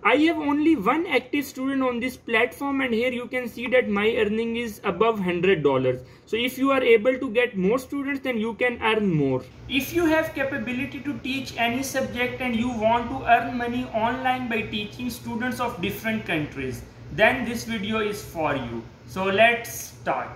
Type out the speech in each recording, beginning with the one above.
I have only one active student on this platform, and here you can see that my earning is above $100. So if you are able to get more students, then you can earn more. If you have capability to teach any subject and you want to earn money online by teaching students of different countries, then this video is for you. So let's start.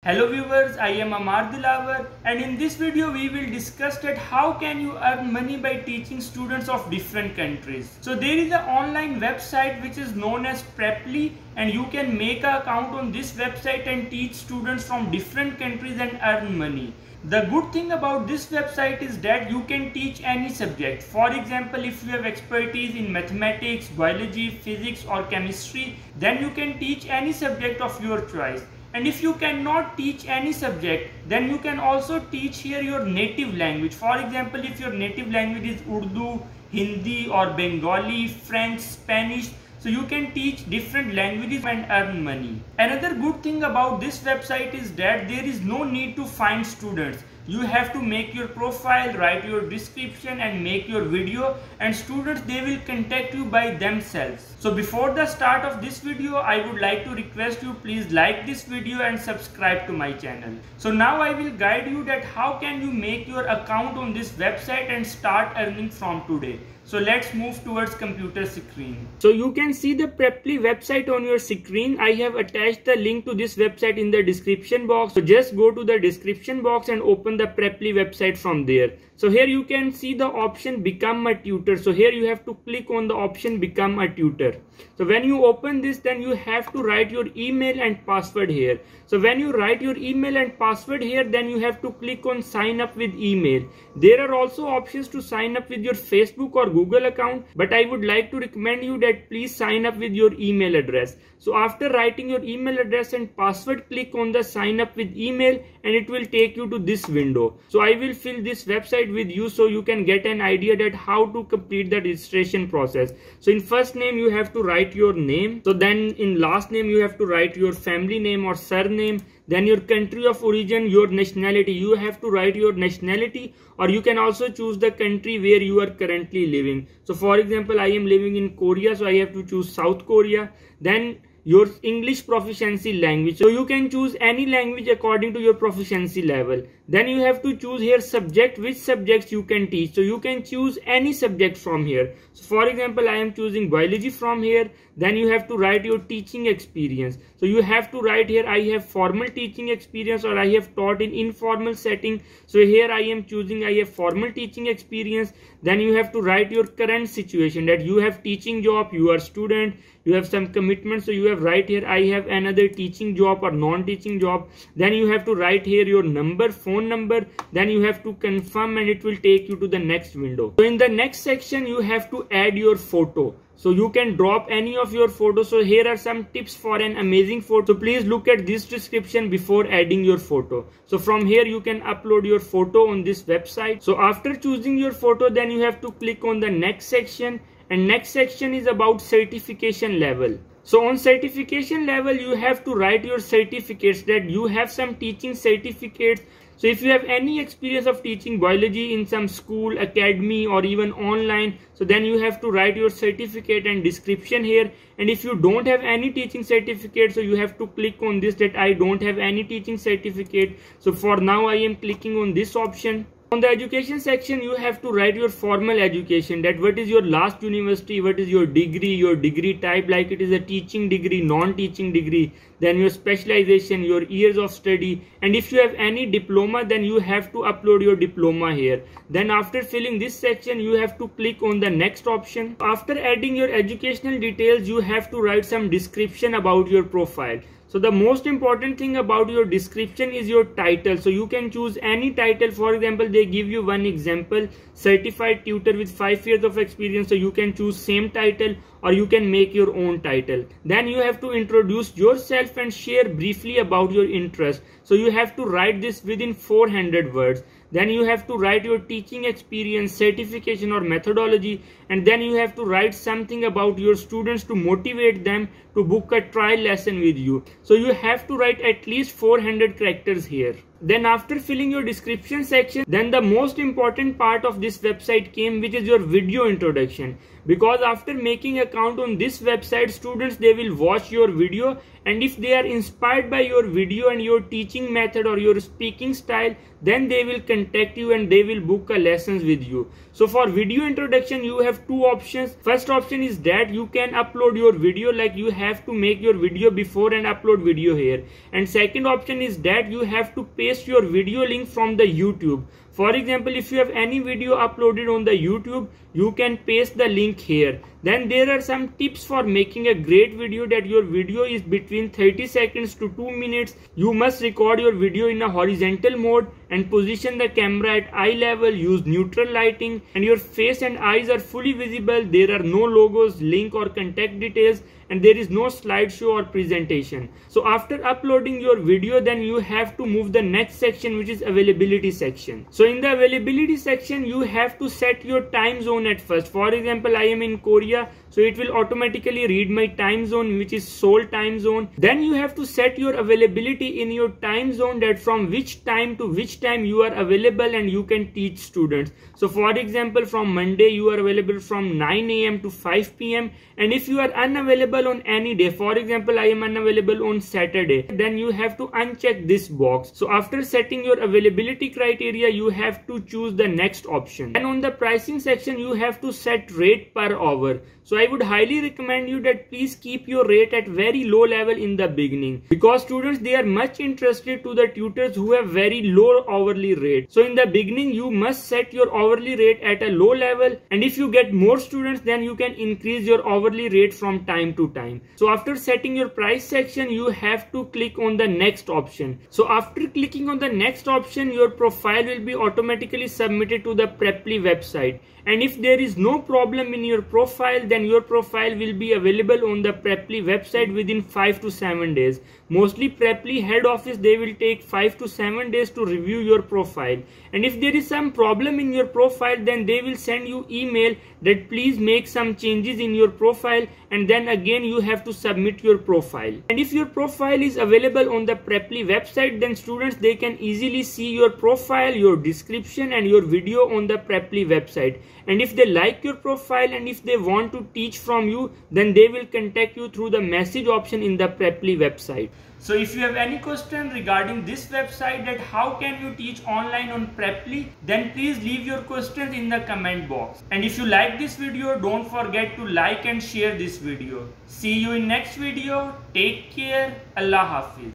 Hello viewers, I am Amar Dilawar, and in this video we will discuss that how can you earn money by teaching students of different countries. So there is an online website which is known as Preply, and you can make an account on this website and teach students from different countries and earn money. The good thing about this website is that you can teach any subject. For example, if you have expertise in mathematics, biology, physics or chemistry, then you can teach any subject of your choice. And if you cannot teach any subject, then you can also teach here your native language. For example, if your native language is Urdu, Hindi or Bengali, French, Spanish, so you can teach different languages and earn money. Another good thing about this website is that there is no need to find students. You have to make your profile, write your description and make your video, and students, they will contact you by themselves. So before the start of this video, I would like to request you, please like this video and subscribe to my channel. So now I will guide you that how can you make your account on this website and start earning from today. So let's move towards computer screen. So you can see the Preply website on your screen. I have attached the link to this website in the description box. So just go to the description box and open the Preply website from there. So here you can see the option become a tutor. So here you have to click on the option become a tutor. So when you open this, then you have to write your email and password here. So when you write your email and password here, then you have to click on sign up with email. There are also options to sign up with your Facebook or Google account, but I would like to recommend you that please sign up with your email address. So after writing your email address and password, click on the sign up with email and it will take you to this window. So I will fill this website with you so you can get an idea that how to complete the registration process. So in first name you have to write your name. So then in last name you have to write your family name or surname. Then your country of origin, your nationality, you have to write your nationality, or you can also choose the country where you are currently living. So for example, I am living in Korea, so I have to choose South Korea. Then your English proficiency language, so you can choose any language according to your proficiency level. Then you have to choose here subject, which subjects you can teach. So you can choose any subject from here. So for example, I am choosing biology from here. Then you have to write your teaching experience. So you have to write here, I have formal teaching experience or I have taught in informal setting. So here I am choosing I have formal teaching experience. Then you have to write your current situation, that you have teaching job, you are student, you have some commitment. So you have write here I have another teaching job or non-teaching job. Then you have to write here your number, phone number. Then you have to confirm and it will take you to the next window. So in the next section you have to add your photo. So you can drop any of your photos. So here are some tips for an amazing photo. So please look at this description before adding your photo. So from here you can upload your photo on this website. So after choosing your photo, then you have to click on the next section, and next section is about certification level. So on certification level you have to write your certificates, that you have some teaching certificates. So if you have any experience of teaching biology in some school, academy or even online, so then you have to write your certificate and description here. And if you don't have any teaching certificate, so you have to click on this, that I don't have any teaching certificate. So for now I am clicking on this option. On the education section, you have to write your formal education, that what is your last university, what is your degree type, like it is a teaching degree, non-teaching degree, then your specialization, your years of study, and if you have any diploma, then you have to upload your diploma here. Then after filling this section, you have to click on the next option. After adding your educational details, you have to write some description about your profile. So the most important thing about your description is your title. So you can choose any title. For example, they give you one example, certified tutor with 5 years of experience. So you can choose same title, or you can make your own title. Then you have to introduce yourself and share briefly about your interest. So you have to write this within 400 words. then you have to write your teaching experience, certification or methodology, and then you have to write something about your students to motivate them to book a trial lesson with you. So you have to write at least 400 characters here. Then after filling your description section, then the most important part of this website came, which is your video introduction. Because after making account on this website, students, they will watch your video, and if they are inspired by your video and your teaching method or your speaking style, then they will contact you and they will book a lessons with you. So for video introduction, you have two options. First option is that you can upload your video, like you have to make your video before and upload video here. And second option is that you have to paste your video link from the YouTube. For example, if you have any video uploaded on the YouTube, you can paste the link here. Then there are some tips for making a great video, that your video is between 30 seconds to 2 minutes. You must record your video in a horizontal mode and position the camera at eye level, use neutral lighting, and your face and eyes are fully visible. There are no logos, link or contact details, and there is no slideshow or presentation. So after uploading your video, then you have to move the next section, which is availability section. So in the availability section, you have to set your time zone at first. For example, I am in Korea, so it will automatically read my time zone, which is Seoul time zone. Then you have to set your availability in your time zone, that from which time to which time you are available and you can teach students. So for example, from Monday you are available from 9 AM to 5 PM, and if you are unavailable on any day, for example I am unavailable on Saturday, then you have to uncheck this box. So after setting your availability criteria, you have to choose the next option. And on the pricing section, you have to set rate per hour. So I would highly recommend you that please keep your rate at very low level in the beginning, because students, they are much interested to the tutors who have very low hourly rate. So in the beginning, you must set your hourly rate at a low level, and if you get more students, then you can increase your hourly rate from time to time. So after setting your price section, you have to click on the next option. So after clicking on the next option, your profile will be automatically submitted to the Preply website. And if there is no problem in your profile, then your profile will be available on the Preply website within 5 to 7 days. Mostly Preply head office, they will take 5 to 7 days to review your profile. And if there is some problem in your profile, then they will send you email that please make some changes in your profile, and then again you have to submit your profile. And if your profile is available on the Preply website, then students, they can easily see your profile, your description and your video on the Preply website. And if they like your profile and if they want to teach from you, then they will contact you through the message option in the Preply website. So if you have any question regarding this website, that how can you teach online on Preply, then please leave your questions in the comment box. And if you like this video, don't forget to like and share this video. See you in next video. Take care. Allah Hafiz.